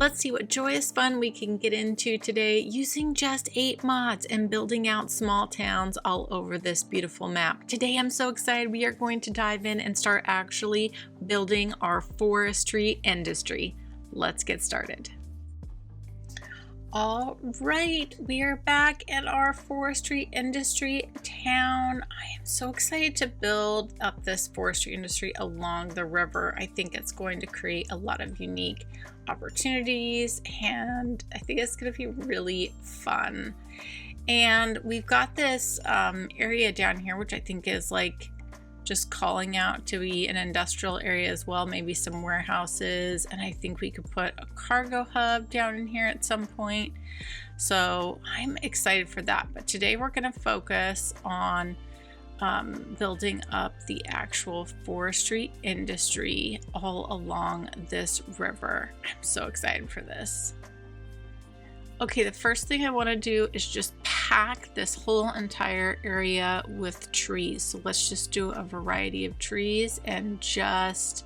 Let's see what joyous fun we can get into today using just 8 mods and building out small towns all over this beautiful map. Today I'm so excited we are going to dive in and start actually building our forestry industry. Let's get started. All right, we are back at our forestry industry town. I am so excited to build up this forestry industry along the river. I think it's going to create a lot of unique opportunities and I think it's going to be really fun. And we've got this area down here, which I think is like just calling out to be an industrial area as well, maybe some warehouses, and I think we could put a cargo hub down in here at some point. So I'm excited for that, but today we're going to focus on building up the actual forestry industry all along this river. I'm so excited for this. Okay, the first thing I want to do is just pack this whole entire area with trees. So let's just do a variety of trees and just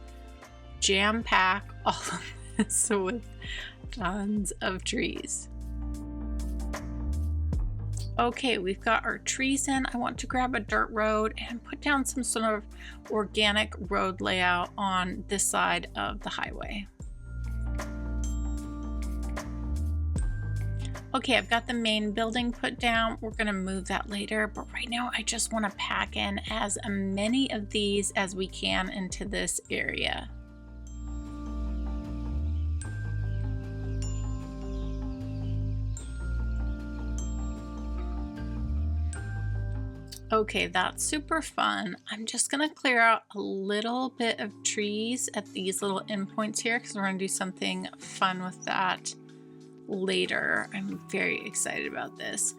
jam pack all of this with tons of trees. Okay, we've got our trees in. I want to grab a dirt road and put down some sort of organic road layout on this side of the highway. Okay, I've got the main building put down. We're gonna move that later, but right now I just wanna pack in as many of these as we can into this area. Okay, that's super fun. I'm just gonna clear out a little bit of trees at these little endpoints here because we're gonna do something fun with that later. I'm very excited about this.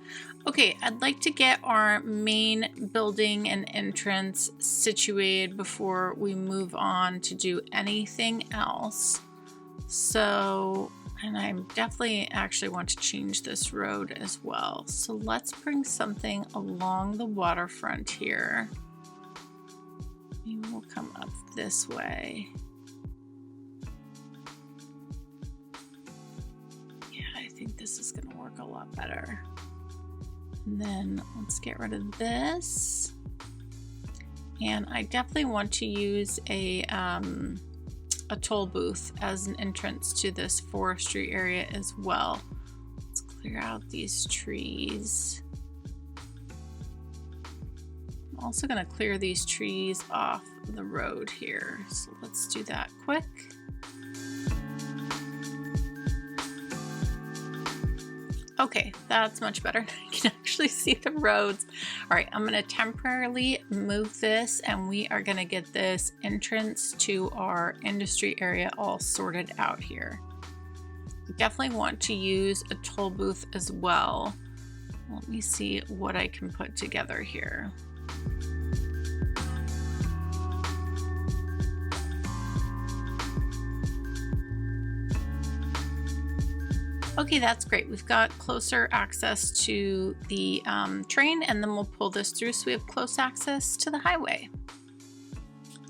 Okay, I'd like to get our main building and entrance situated before we move on to do anything else. So, and I definitely actually want to change this road as well. So let's bring something along the waterfront here. Maybe we'll come up this way. I think this is going to work a lot better. And then let's get rid of this. And I definitely want to use a toll booth as an entrance to this forestry area as well. Let's clear out these trees. I'm also going to clear these trees off the road here. So let's do that quick. Okay, that's much better. I can actually see the roads. All right, I'm gonna temporarily move this and we are gonna get this entrance to our industry area all sorted out here. We definitely want to use a toll booth as well. Let me see what I can put together here. Okay, that's great. We've got closer access to the train and then we'll pull this through so we have close access to the highway.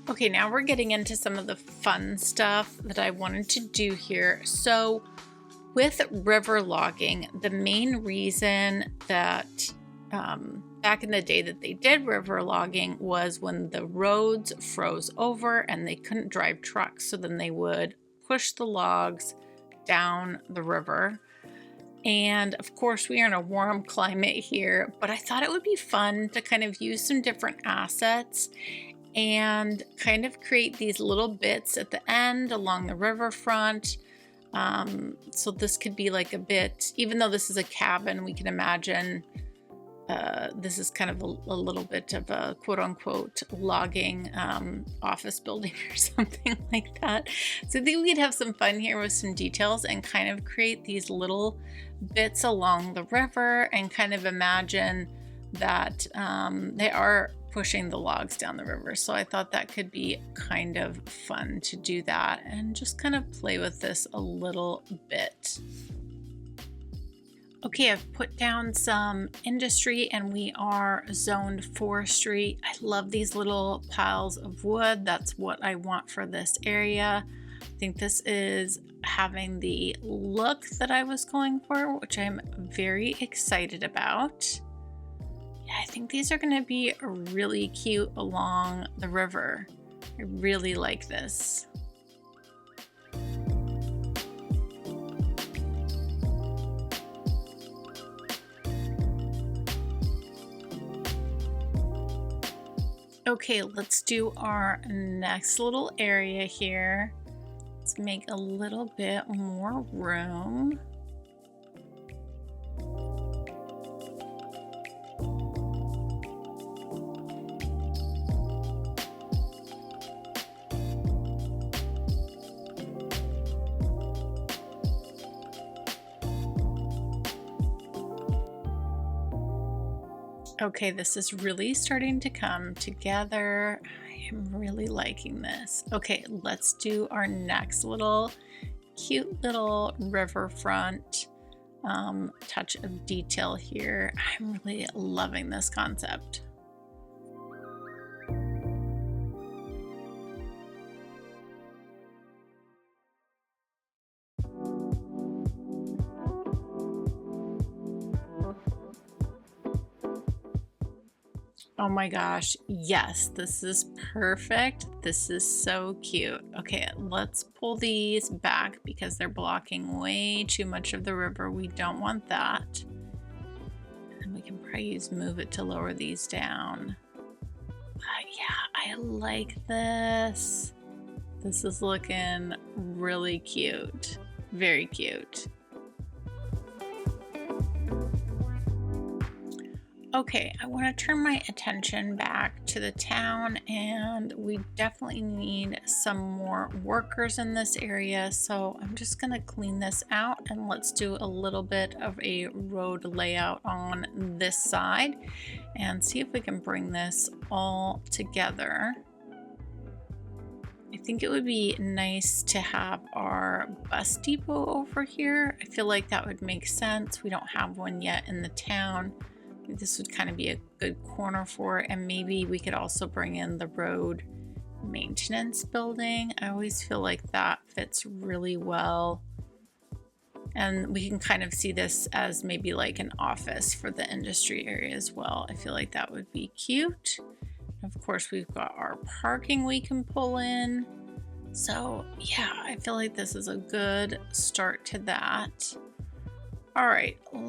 Okay, now we're getting into some of the fun stuff that I wanted to do here. So with river logging, the main reason that back in the day that they did river logging was when the roads froze over and they couldn't drive trucks. So then they would push the logs down the river. And of course we are in a warm climate here, but I thought it would be fun to kind of use some different assets and kind of create these little bits at the end along the riverfront. So this could be like a bit, even though this is a cabin, we can imagine this is kind of a little bit of a quote-unquote logging office building or something like that. So I think we could have some fun here with some details and kind of create these little bits along the river and kind of imagine that they are pushing the logs down the river. So I thought that could be kind of fun to do that and just kind of play with this a little bit. Okay, I've put down some industry and we are zoned forestry. I love these little piles of wood. That's what I want for this area. I think this is having the look that I was going for, which I'm very excited about. Yeah, I think these are going to be really cute along the river. I really like this. Okay, let's do our next little area here. Let's make a little bit more room. Okay, this is really starting to come together. I am really liking this. Okay, let's do our next little cute little riverfront touch of detail here. I'm really loving this concept. Oh my gosh, yes, this is perfect. This is so cute. Okay, let's pull these back because they're blocking way too much of the river. We don't want that. And we can probably use move it to lower these down. But yeah, I like this. This is looking really cute. Very cute. Okay, I want to turn my attention back to the town, and we definitely need some more workers in this area. So I'm just going to clean this out, and let's do a little bit of a road layout on this side and see if we can bring this all together. I think it would be nice to have our bus depot over here. I feel like that would make sense. We don't have one yet in the town. This would kind of be a good corner for it, and maybe we could also bring in the road maintenance building. I always feel like that fits really well, and we can kind of see this as maybe like an office for the industry area as well. I feel like that would be cute. Of course, we've got our parking we can pull in. So yeah, I feel like this is a good start to that. All right, I'm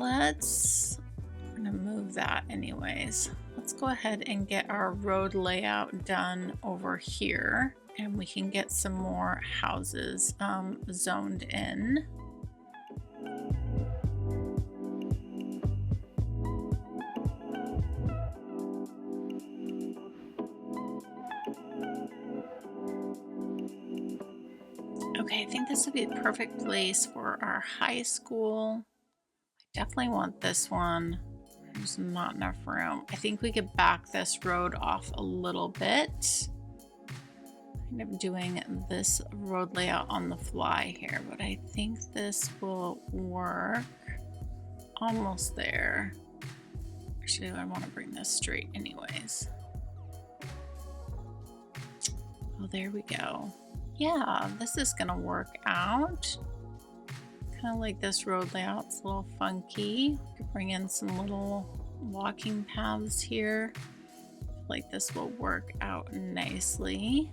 gonna move that anyways. Let's go ahead and get our road layout done over here, and we can get some more houses zoned in. Okay, I think this would be the perfect place for our high school. I definitely want this one. There's not enough room. I think we could back this road off a little bit. Kind of doing this road layout on the fly here, but I think this will work. Almost there. Actually, I want to bring this straight anyways. Oh, there we go. Yeah, this is gonna work out. Kind of like this road layout. It's a little funky. We could bring in some little walking paths here. Like this will work out nicely.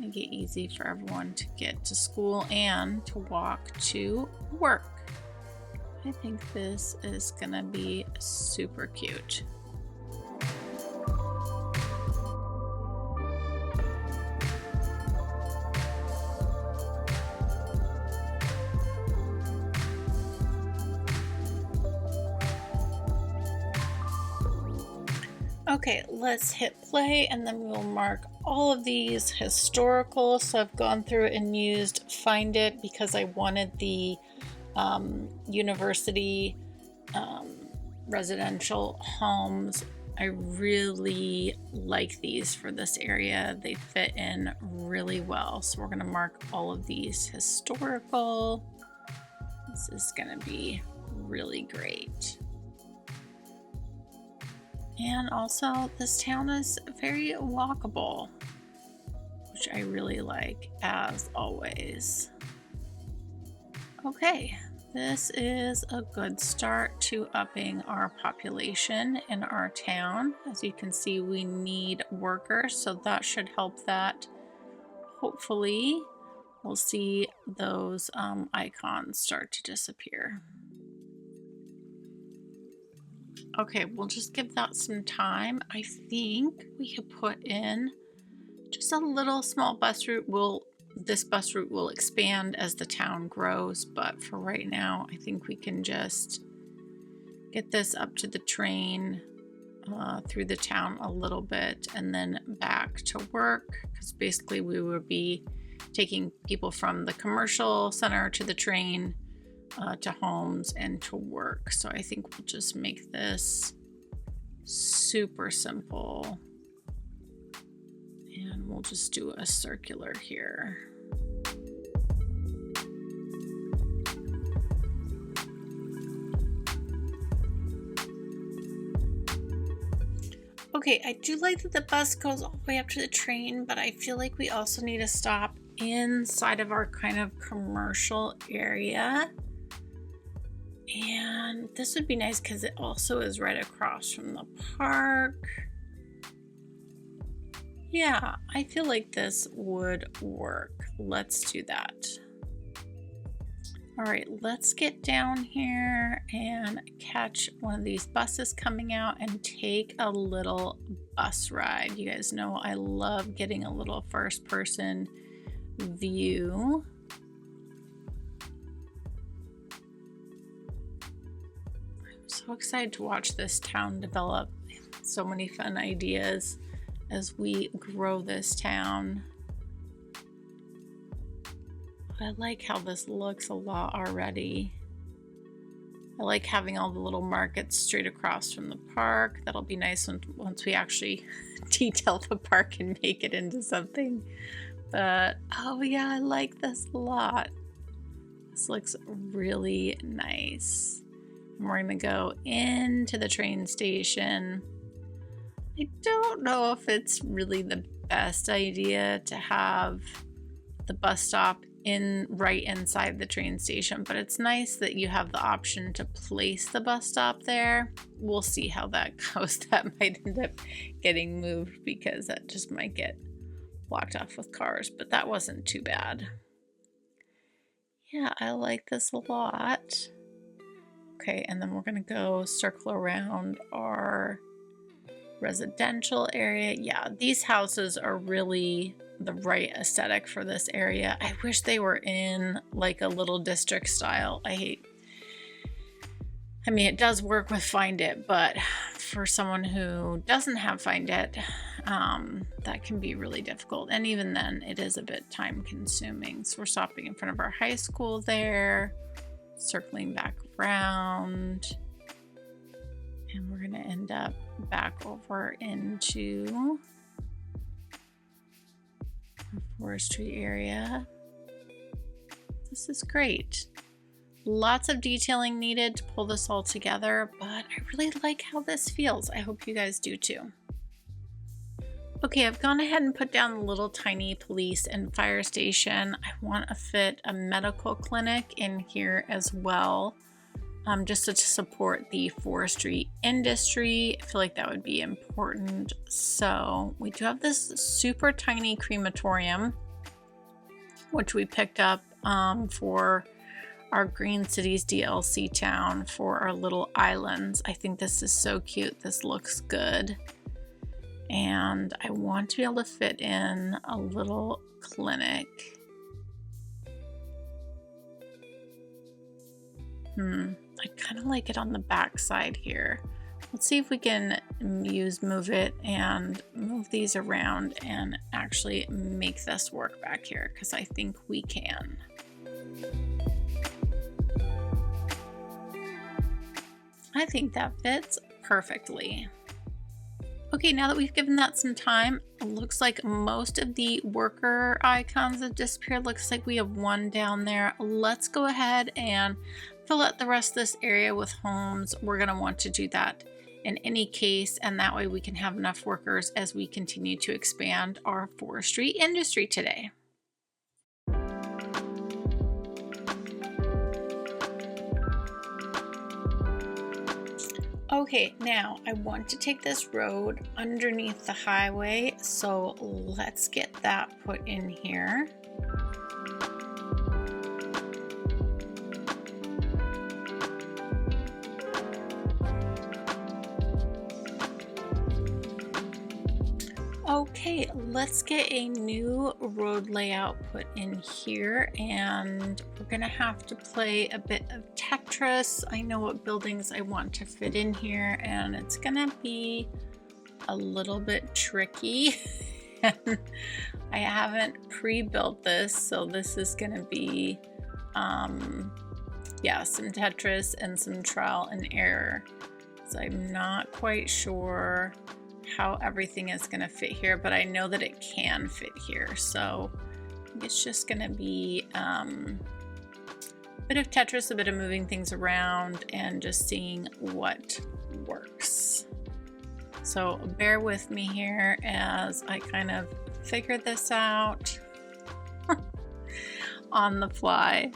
Make it easy for everyone to get to school and to walk to work. I think this is gonna be super cute. Okay, let's hit play, and then we'll mark all of these historical. So I've gone through and used Find It because I wanted the university residential homes. I really like these for this area. They fit in really well. So we're gonna mark all of these historical. This is gonna be really great. And also, this town is very walkable. which I really like as always. Okay, this is a good start to upping our population in our town. As you can see, we need workers, so that should help that. Hopefully, we'll see those icons start to disappear. Okay, we'll just give that some time. I think we could put in just a little small bus route. This bus route will expand as the town grows, but for right now, I think we can just get this up to the train through the town a little bit and then back to work, because basically we would be taking people from the commercial center to the train to homes and to work. So I think we'll just make this super simple. And we'll just do a circular here. Okay, I do like that the bus goes all the way up to the train, but I feel like we also need to stop inside of our kind of commercial area. And this would be nice because it also is right across from the park. Yeah, I feel like this would work. Let's do that. All right, let's get down here and catch one of these buses coming out and take a little bus ride. You guys know I love getting a little first person view. I'm so excited to watch this town develop. So many fun ideas as we grow this town. I like how this looks a lot already. I like having all the little markets straight across from the park. That'll be nice once we actually detail the park and make it into something. But oh yeah, I like this a lot. This looks really nice. And we're gonna go into the train station. I don't know if it's really the best idea to have the bus stop right inside the train station, but it's nice that you have the option to place the bus stop there. We'll see how that goes. That might end up getting moved because that just might get blocked off with cars, but that wasn't too bad. Yeah, I like this a lot. Okay, and then we're gonna go circle around our residential area. Yeah, these houses are really the right aesthetic for this area. I wish they were in like a little district style. I mean, it does work with Find It, but for someone who doesn't have Find It, that can be really difficult. And even then, it is a bit time consuming. So we're stopping in front of our high school there, circling back around, and we're gonna end up back over into our forestry area. This is great. Lots of detailing needed to pull this all together, but I really like how this feels. I hope you guys do too. Okay, I've gone ahead and put down the little tiny police and fire station. I want to fit a medical clinic in here as well, just to support the forestry industry. I feel like that would be important. So we do have this super tiny crematorium, which we picked up for our Green Cities DLC town for our little islands. I think this is so cute. This looks good. And I want to be able to fit in a little clinic. I kind of like it on the back side here. Let's see if we can move it and move these around and actually make this work back here, because I think we can. I think that fits perfectly. Okay, now that we've given that some time, it looks like most of the worker icons have disappeared. Looks like we have one down there. Let's go ahead and fill out the rest of this area with homes. We're gonna want to do that in any case, and that way we can have enough workers as we continue to expand our forestry industry today. Okay, now I want to take this road underneath the highway, so let's get that put in here. Okay, let's get a new road layout put in here, and we're gonna have to play a bit of Tetris. I know what buildings I want to fit in here, and it's gonna be a little bit tricky. I haven't pre-built this, so this is gonna be yeah, some Tetris and some trial and error. So I'm not quite sure how everything is going to fit here, but I know that it can fit here, so it's just going to be a bit of Tetris, a bit of moving things around, and just seeing what works. So bear with me here as I kind of figure this out on the fly.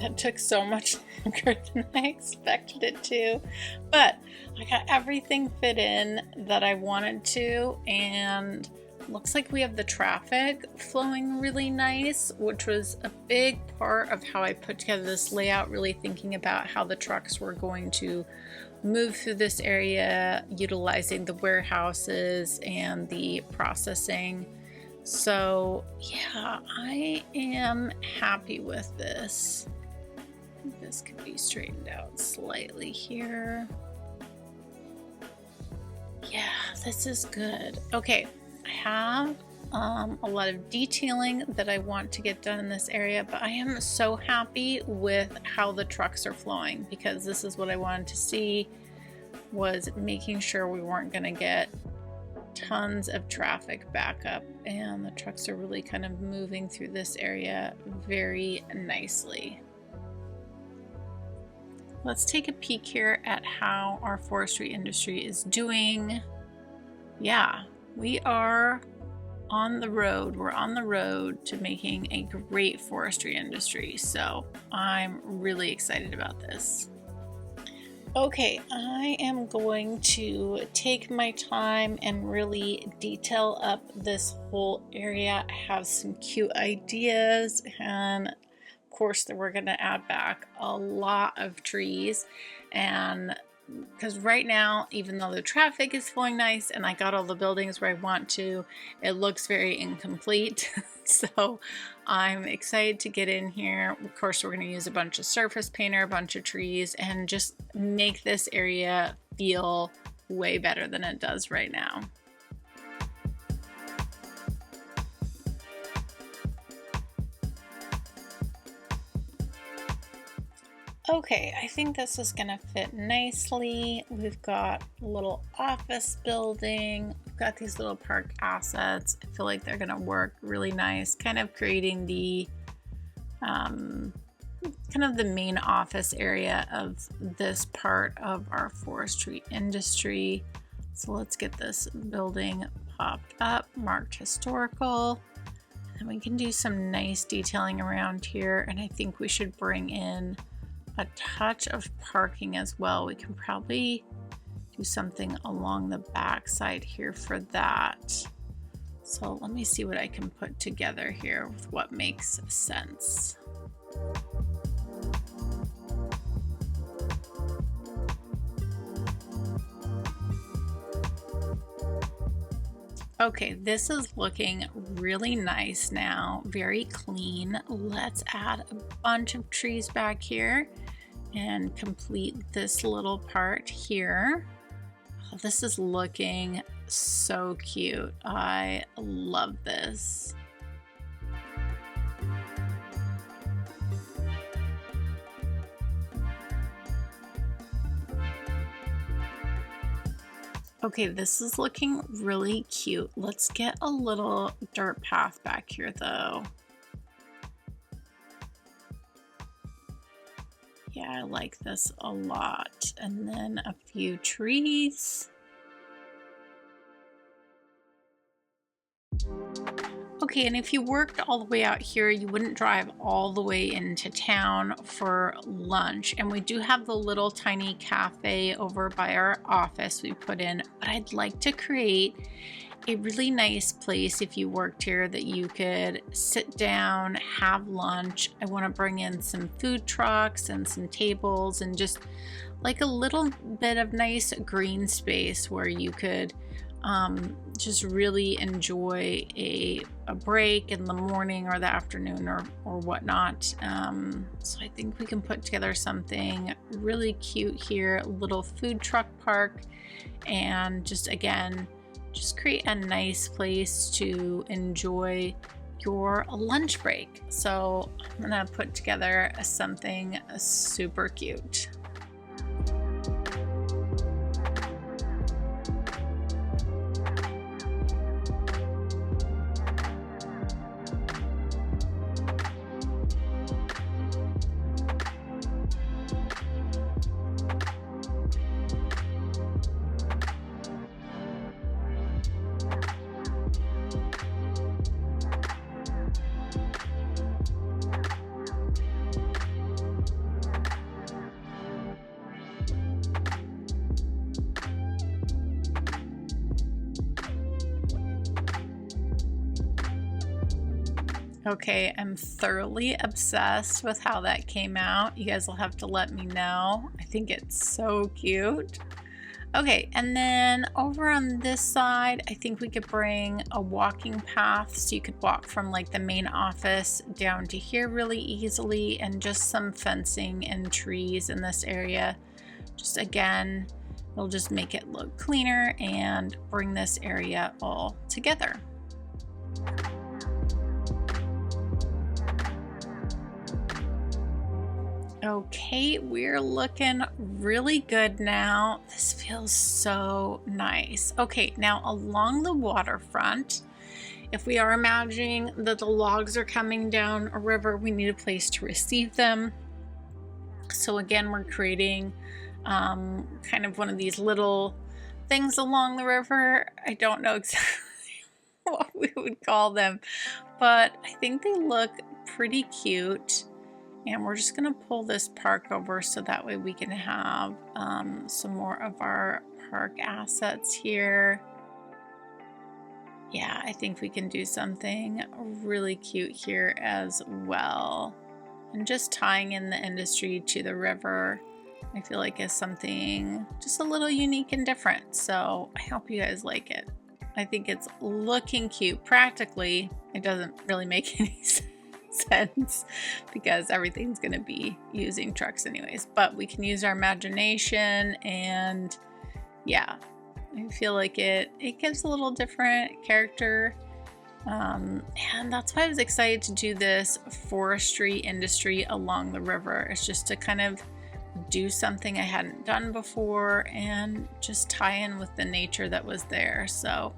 That took so much longer than I expected it to, but I got everything fit in that I wanted to, and looks like we have the traffic flowing really nice, which was a big part of how I put together this layout, really thinking about how the trucks were going to move through this area, utilizing the warehouses and the processing. So yeah, I am happy with this. This could be straightened out slightly here. Yeah, this is good. Okay, I have a lot of detailing that I want to get done in this area, but I am so happy with how the trucks are flowing, because this is what I wanted to see, was making sure we weren't going to get tons of traffic backup, and the trucks are really kind of moving through this area very nicely. Let's take a peek here at how our forestry industry is doing. Yeah, we are on the road. We're on the road to making a great forestry industry. So I'm really excited about this. Okay, I am going to take my time and really detail up this whole area. I have some cute ideas, and of course we're going to add back a lot of trees, and because right now, even though the traffic is flowing nice and I got all the buildings where I want to, it looks very incomplete. So I'm excited to get in here. Of course, we're going to use a bunch of surface painter, a bunch of trees, and just make this area feel way better than it does right now. Okay, I think this is gonna fit nicely. We've got a little office building. We've got these little park assets. I feel like they're gonna work really nice, kind of creating the kind of the main office area of this part of our forestry industry. So let's get this building popped up, marked historical, and we can do some nice detailing around here. And I think we should bring in a touch of parking as well. We can probably do something along the back side here for that. So let me see what I can put together here with what makes sense. Okay, this is looking really nice now, very clean. Let's add a bunch of trees back here and complete this little part here. Oh, this is looking so cute. I love this. Okay, this is looking really cute. Let's get a little dirt path back here though. Yeah, I like this a lot. And then a few trees. Okay, and if you worked all the way out here, you wouldn't drive all the way into town for lunch. And we do have the little tiny cafe over by our office we put in, but I'd like to create a really nice place if you worked here that you could sit down, have lunch. I want to bring in some food trucks and some tables and just like a little bit of nice green space where you could just really enjoy a break in the morning or the afternoon or whatnot. So I think we can put together something really cute here, a little food truck park, and just again, just create a nice place to enjoy your lunch break. So I'm gonna put together something super cute. Okay, I'm thoroughly obsessed with how that came out. You guys will have to let me know. I think it's so cute. Okay, and then over on this side, I think we could bring a walking path so you could walk from like the main office down to here really easily, and just some fencing and trees in this area. Just again, it'll just make it look cleaner and bring this area all together. Okay, we're looking really good now. This feels so nice. Okay, now along the waterfront, if we are imagining that the logs are coming down a river, we need a place to receive them. So again, we're creating kind of one of these little things along the river. I don't know exactly what we would call them, but I think they look pretty cute. And we're just gonna pull this park over so that way we can have some more of our park assets here. Yeah, I think we can do something really cute here as well. And just tying in the industry to the river, I feel like is something just a little unique and different. So I hope you guys like it. I think it's looking cute. Practically, it doesn't really make any sense because everything's going to be using trucks anyways, but we can use our imagination, and yeah, I feel like it gives a little different character, and that's why I was excited to do this forestry industry along the river. It's just to kind of do something I hadn't done before and just tie in with the nature that was there. So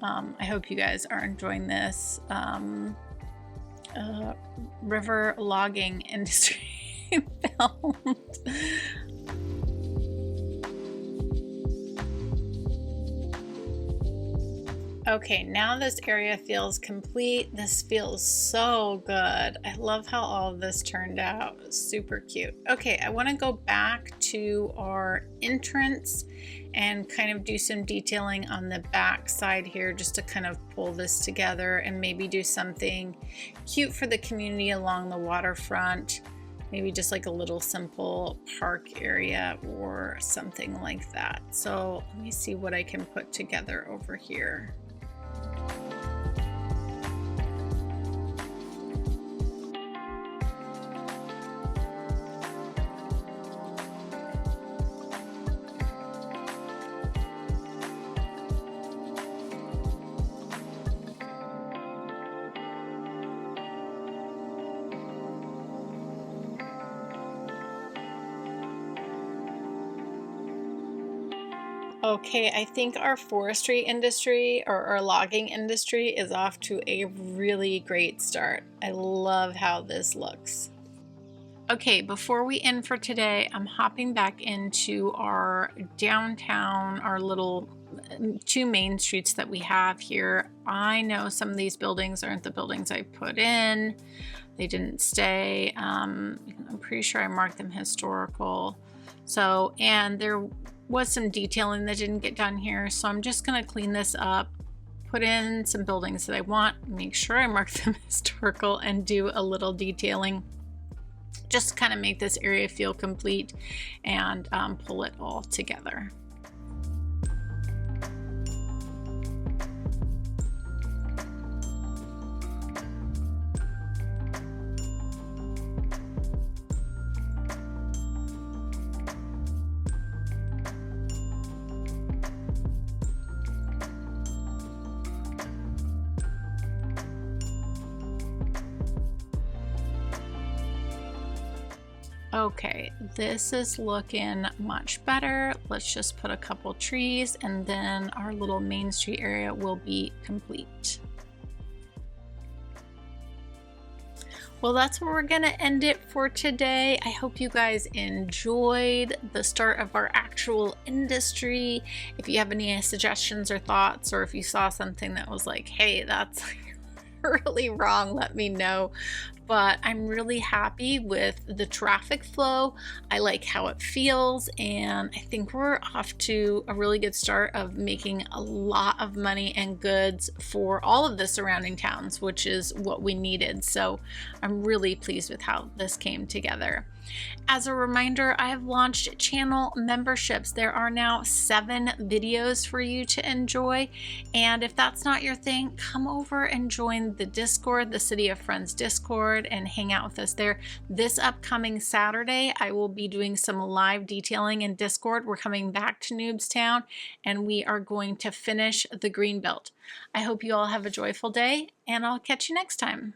I hope you guys are enjoying this river logging industry filmed. Okay, now this area feels complete. This feels so good. I love how all of this turned out. Super cute. Okay, I want to go back to our entrance and kind of do some detailing on the back side here just to kind of pull this together and maybe do something cute for the community along the waterfront. Maybe just like a little simple park area or something like that. So let me see what I can put together over here. Okay, I think our forestry industry or our logging industry is off to a really great start. I love how this looks. Okay, before we end for today, I'm hopping back into our downtown, our little two main streets that we have here. I know some of these buildings aren't the buildings I put in. They didn't stay. I'm pretty sure I marked them historical. So, and there was some detailing that didn't get done here. So I'm just gonna clean this up, put in some buildings that I want, make sure I mark them historical and do a little detailing. Just kind of make this area feel complete and pull it all together. Okay, this is looking much better. Let's just put a couple trees and then our little main street area will be complete. Well, that's where we're gonna end it for today. I hope you guys enjoyed the start of our actual industry. If you have any suggestions or thoughts, or if you saw something that was like, hey, that's really wrong, let me know. But I'm really happy with the traffic flow. I like how it feels, and I think we're off to a really good start of making a lot of money and goods for all of the surrounding towns, which is what we needed. So I'm really pleased with how this came together. As a reminder, I have launched channel memberships. There are now 7 videos for you to enjoy. And if that's not your thing, come over and join the Discord, the City of Friends Discord, and hang out with us there. This upcoming Saturday, I will be doing some live detailing in Discord. We're coming back to Noobs Town and we are going to finish the Greenbelt. I hope you all have a joyful day and I'll catch you next time.